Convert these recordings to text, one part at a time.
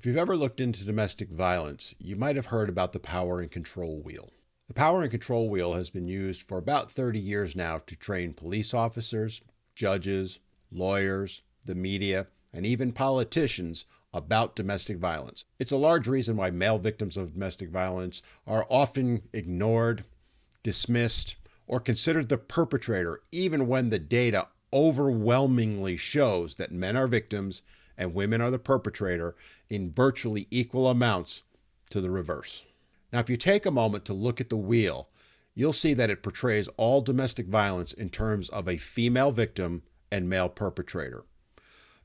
If you've ever looked into domestic violence, you might have heard about the power and control wheel. The power and control wheel has been used for about 30 years now to train police officers, judges, lawyers, the media, and even politicians about domestic violence. It's a large reason why male victims of domestic violence are often ignored, dismissed, or considered the perpetrator, even when the data overwhelmingly shows that men are victims and women are the perpetrator in virtually equal amounts to the reverse. Now, if you take a moment to look at the wheel, you'll see that it portrays all domestic violence in terms of a female victim and male perpetrator.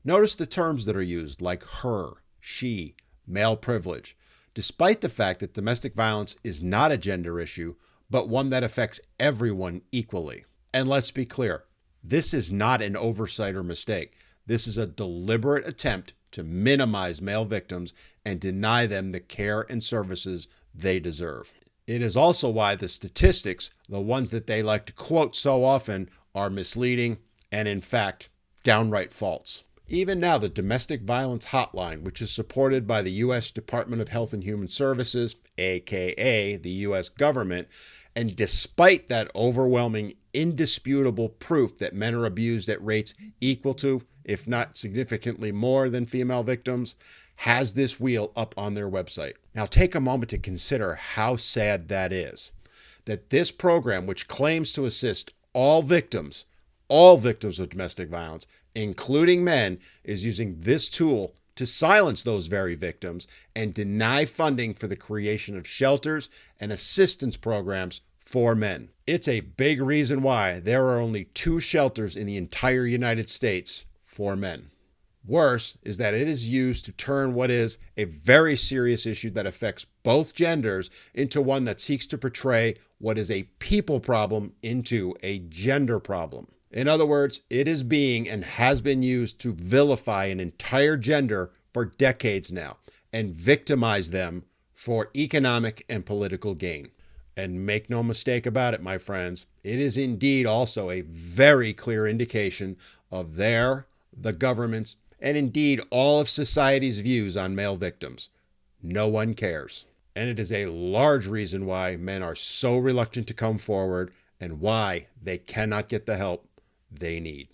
Notice the terms that are used, like her, she, male privilege, despite the fact that domestic violence is not a gender issue, but one that affects everyone equally. And let's be clear, this is not an oversight or mistake. This is a deliberate attempt to minimize male victims and deny them the care and services they deserve. It is also why the statistics, the ones that they like to quote so often, are misleading and, in fact, downright false. Even now, the Domestic Violence Hotline, which is supported by the U.S. Department of Health and Human Services, aka the U.S. government, and despite that overwhelming, indisputable proof that men are abused at rates equal to, if not significantly more than female victims, has this wheel up on their website. Now take a moment to consider how sad that is. That this program, which claims to assist all victims of domestic violence, including men, is using this tool to silence those very victims and deny funding for the creation of shelters and assistance programs for men. It's a big reason why there are only 2 shelters in the entire United States for men. Worse is that it is used to turn what is a very serious issue that affects both genders into one that seeks to portray what is a people problem into a gender problem. In other words, it is being and has been used to vilify an entire gender for decades now and victimize them for economic and political gain. And make no mistake about it, my friends, it is indeed also a very clear indication of the government's, and indeed all of society's views on male victims. No one cares. And it is a large reason why men are so reluctant to come forward and why they cannot get the help they need.